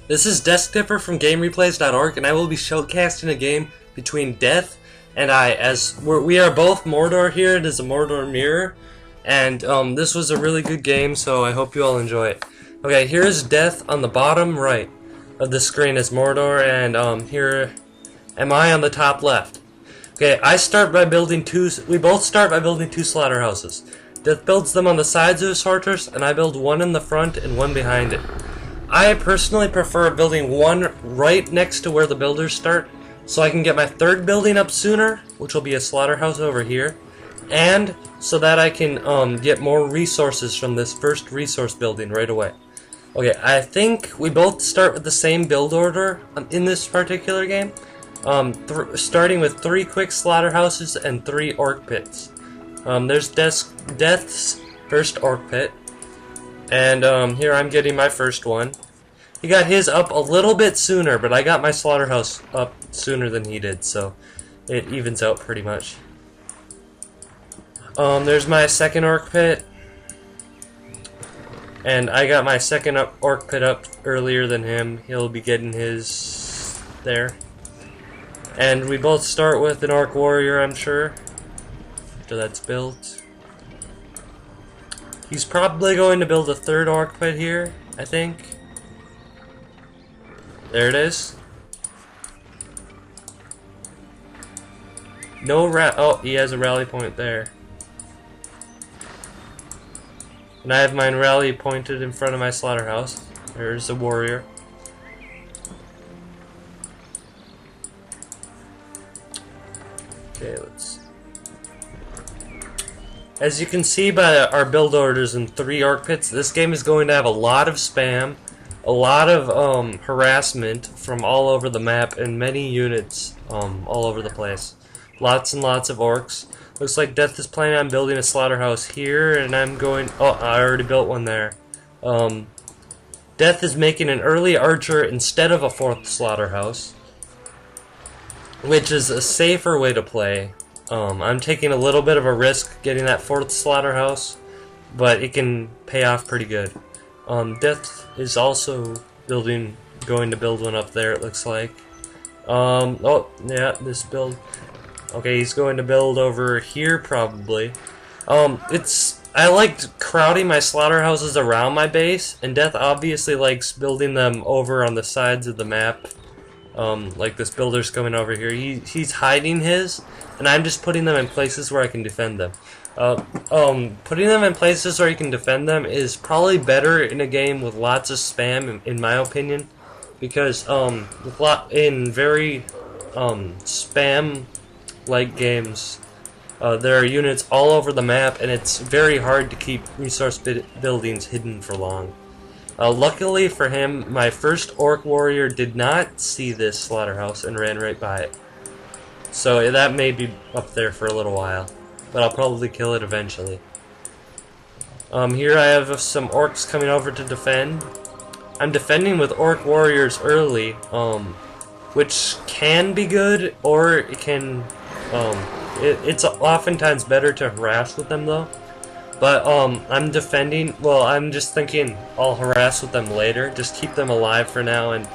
This is Deskdipper from GameReplays.org, and I will be showcasting a game between Deth and I, as we are both Mordor here. It is a Mordor mirror, and this was a really good game, so I hope you all enjoy it. Okay, here is Deth on the bottom right of the screen as Mordor, and here am I on the top left. Okay, I start by building we both start by building two slaughterhouses. Deth builds them on the sides of his fortress, and I build one in the front and one behind it. I personally prefer building one right next to where the builders start, so I can get my third building up sooner, which will be a slaughterhouse over here, and so that I can get more resources from this first resource building right away. Okay, I think we both start with the same build order in this particular game, starting with 3 quick slaughterhouses and 3 orc pits. There's Deth's first orc pit, and here I'm getting my first one. He got his up a little bit sooner, but I got my slaughterhouse up sooner than he did, so it evens out pretty much. There's my second orc pit, and I got my second orc pit up earlier than him. He'll be getting his there. And we both start with an orc warrior, I'm sure, after that's built. He's probably going to build a third orc pit here, I think. There it is. Oh, he has a rally point there. And I have mine rally pointed in front of my slaughterhouse. There's a warrior. Okay, let's... As you can see by our build orders in 3 orc pits, this game is going to have a lot of spam, a lot of harassment from all over the map, and many units all over the place. Lots and lots of orcs. Looks like Deth is planning on building a slaughterhouse here, and I'm going... Oh, I already built one there. Deth is making an early archer instead of a 4th slaughterhouse, which is a safer way to play. I'm taking a little bit of a risk getting that 4th slaughterhouse, but it can pay off pretty good. Deth is also going to build one up there, it looks like. Oh, yeah, this build. Okay, he's going to build over here, probably. I liked crowding my slaughterhouses around my base, and Deth obviously likes building them over on the sides of the map. Like this builder's coming over here. He's hiding his, and I'm just putting them in places where I can defend them. Putting them in places where you can defend them is probably better in a game with lots of spam, in my opinion, because in very spam-like games, there are units all over the map, and it's very hard to keep resource buildings hidden for long. Luckily for him, my first orc warrior did not see this slaughterhouse and ran right by it. So that may be up there for a little while, but I'll probably kill it eventually. Here I have some orcs coming over to defend. I'm defending with orc warriors early, which can be good, or it can... it's oftentimes better to harass with them though. But I'm defending. Well, I'm just thinking I'll harass with them later. Just keep them alive for now and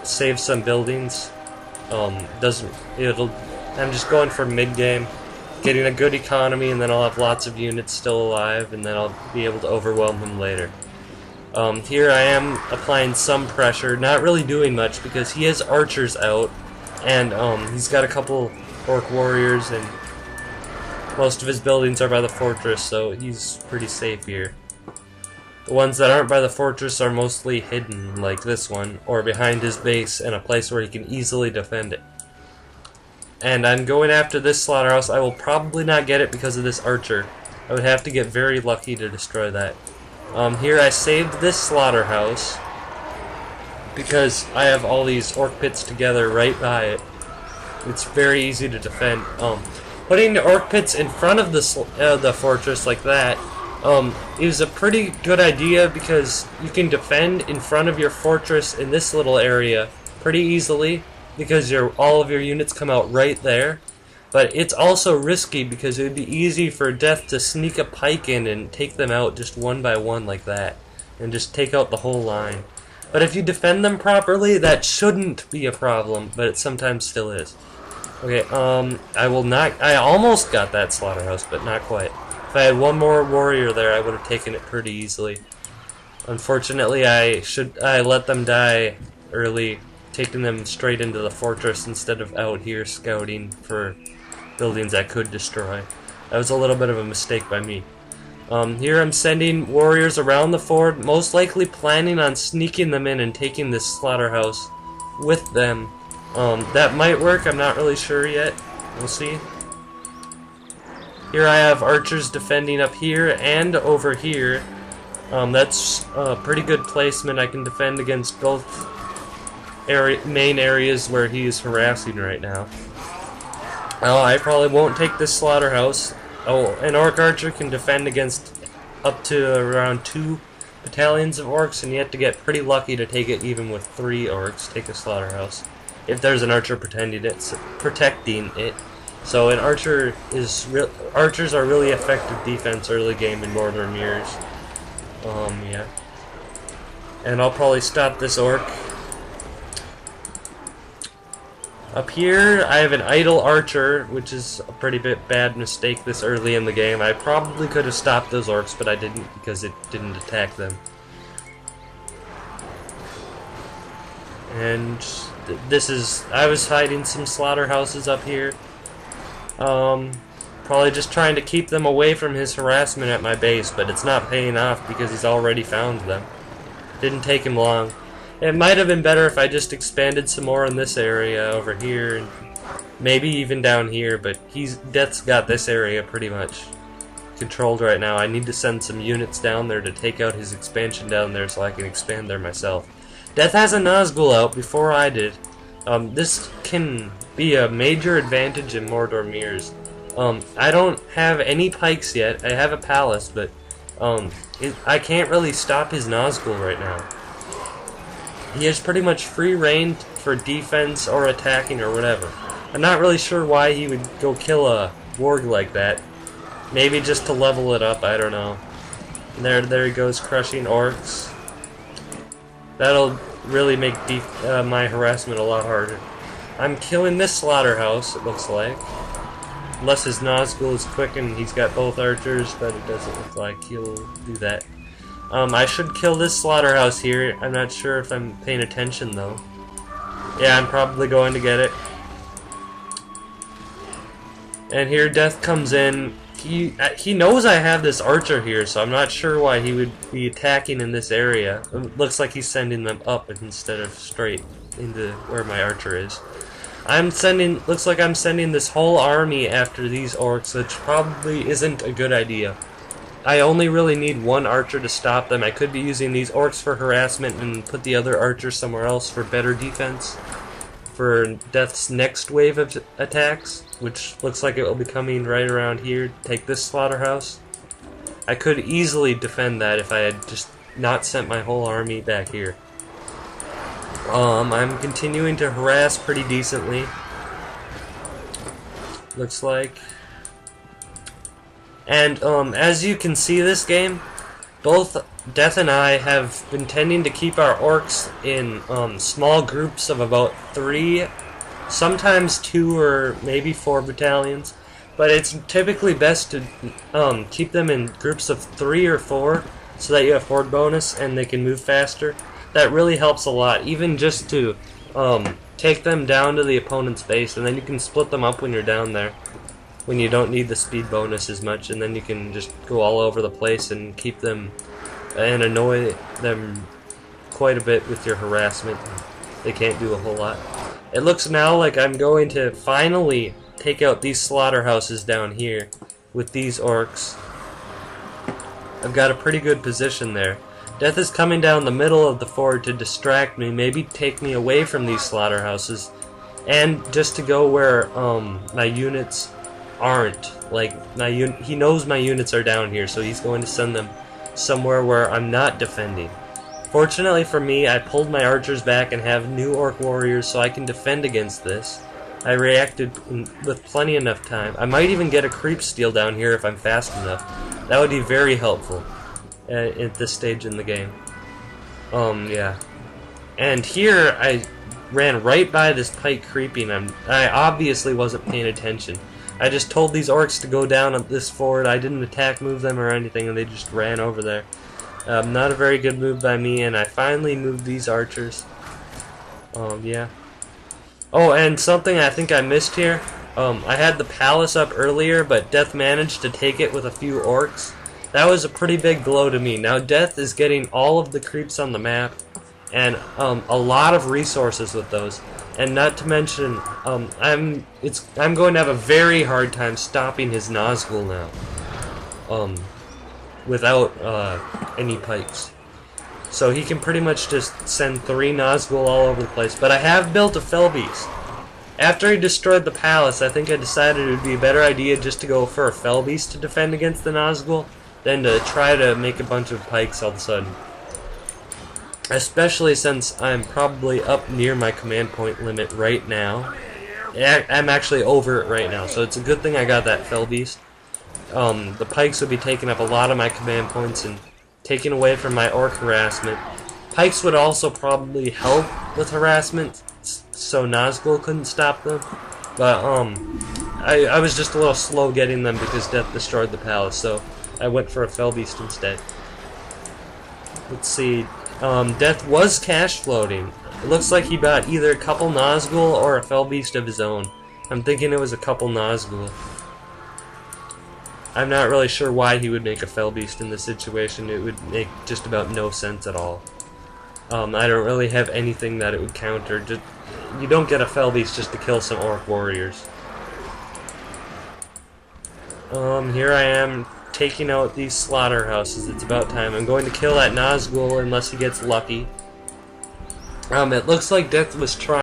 save some buildings. I'm just going for mid game, getting a good economy, and then I'll have lots of units still alive, and then I'll be able to overwhelm him later. Here I am applying some pressure, not really doing much because he has archers out, and he's got a couple orc warriors, and most of his buildings are by the fortress, so he's pretty safe here. The ones that aren't by the fortress are mostly hidden, like this one, or behind his base in a place where he can easily defend it. And I'm going after this slaughterhouse. I will probably not get it because of this archer. I would have to get very lucky to destroy that. Here I saved this slaughterhouse because I have all these orc pits together right by it. It's very easy to defend. Putting the orc pits in front of the fortress like that is a pretty good idea because you can defend in front of your fortress in this little area pretty easily because all of your units come out right there. But it's also risky because it would be easy for Deth to sneak a pike in and take them out just one by one like that, and just take out the whole line. But if you defend them properly, that shouldn't be a problem, but it sometimes still is. Okay, I almost got that slaughterhouse, but not quite. If I had one more warrior there, I would have taken it pretty easily. Unfortunately, I let them die early, taking them straight into the fortress instead of out here scouting for buildings I could destroy. That was a little bit of a mistake by me. Here I'm sending warriors around the fort, most likely planning on sneaking them in and taking this slaughterhouse with them. That might work, I'm not really sure yet. We'll see. Here I have archers defending up here and over here. That's a pretty good placement. I can defend against both main areas where he is harassing right now. Oh, I probably won't take this slaughterhouse. Oh, an orc archer can defend against up to around 2 battalions of orcs, and you have to get pretty lucky to take it even with 3 orcs, take a slaughterhouse. If there's an archer protecting it. So an archer is archers are really effective defense early game in Mordor Mirrors. Yeah. And I'll probably stop this orc. Up here, I have an idle archer, which is a pretty bad mistake this early in the game. I probably could have stopped those orcs, but I didn't because it didn't attack them. And I was hiding some slaughterhouses up here. Probably just trying to keep them away from his harassment at my base, but it's not paying off because he's already found them. Didn't take him long. It might have been better if I just expanded some more in this area over here, and maybe even down here, but Deth's got this area pretty much controlled right now. I need to send some units down there to take out his expansion down there so I can expand there myself. Deth has a Nazgul out before I did. This can be a major advantage in Mordor Mirrors. I don't have any pikes yet. I have a palace, but I can't really stop his Nazgul right now. He has pretty much free reign for defense or attacking or whatever. I'm not really sure why he would go kill a warg like that. Maybe just to level it up, I don't know. There he goes, crushing orcs. That'll really make my harassment a lot harder. I'm killing this slaughterhouse, it looks like. Unless his Nazgul is quick and he's got both archers, but it doesn't look like he'll do that. I should kill this slaughterhouse here. I'm not sure if I'm paying attention though. Yeah, I'm probably going to get it. And here Deth comes in. He knows I have this archer here, so I'm not sure why he would be attacking in this area. It looks like he's sending them up instead of straight into where my archer is. Looks like I'm sending this whole army after these orcs, which probably isn't a good idea. I only really need one archer to stop them. I could be using these orcs for harassment and put the other archer somewhere else for better defense for Deth's next wave of attacks, which looks like it will be coming right around here. Take this slaughterhouse. I could easily defend that if I had just not sent my whole army back here. I'm continuing to harass pretty decently. Looks like. And as you can see this game, both Deth and I have been tending to keep our orcs in small groups of about 3, sometimes 2 or maybe 4 battalions. But it's typically best to keep them in groups of 3 or 4 so that you have horde bonus and they can move faster. That really helps a lot, even just to take them down to the opponent's base, and then you can split them up when you're down there, when you don't need the speed bonus as much, and then you can just go all over the place and keep them and annoy them quite a bit with your harassment. They can't do a whole lot. It looks now like I'm going to finally take out these slaughterhouses down here with these orcs. I've got a pretty good position there. Deth is coming down the middle of the fort to distract me, maybe take me away from these slaughterhouses, and just to go where my units aren't. Like, he knows my units are down here, so he's going to send them somewhere where I'm not defending. Fortunately for me, I pulled my archers back and have new orc warriors so I can defend against this. I reacted with plenty enough time. I might even get a creep steal down here if I'm fast enough. That would be very helpful at this stage in the game. Yeah. And here, I ran right by this pike creeping. I obviously wasn't paying attention. I just told these orcs to go down at this fort. I didn't attack, move them, or anything, and they just ran over there. Not a very good move by me, and I finally moved these archers. Yeah. Oh, and something I think I missed here. I had the palace up earlier, but Deth managed to take it with a few orcs. That was a pretty big blow to me. Now Deth is getting all of the creeps on the map, and a lot of resources with those. And not to mention, I'm going to have a very hard time stopping his Nazgul now, without any pikes. So he can pretty much just send 3 Nazgul all over the place. But I have built a Fellbeast. After he destroyed the palace, I think I decided it would be a better idea just to go for a Fellbeast to defend against the Nazgul than to try to make a bunch of pikes all of a sudden. Especially since I'm probably up near my command point limit right now. I'm actually over it right now, so it's a good thing I got that Fellbeast. The pikes would be taking up a lot of my command points and taking away from my orc harassment. Pikes would also probably help with harassment, so Nazgul couldn't stop them. But I was just a little slow getting them because Deth destroyed the palace, so I went for a Fellbeast instead. Let's see. Deth was cash floating. It looks like he bought either a couple Nazgul or a Fellbeast of his own. I'm thinking it was a couple Nazgul. I'm not really sure why he would make a Fellbeast in this situation. It would make just about no sense at all. I don't really have anything that it would counter. You don't get a Fellbeast just to kill some orc warriors. Here I am taking out these slaughterhouses. It's about time. I'm going to kill that Nazgul unless he gets lucky. It looks like Deth was trying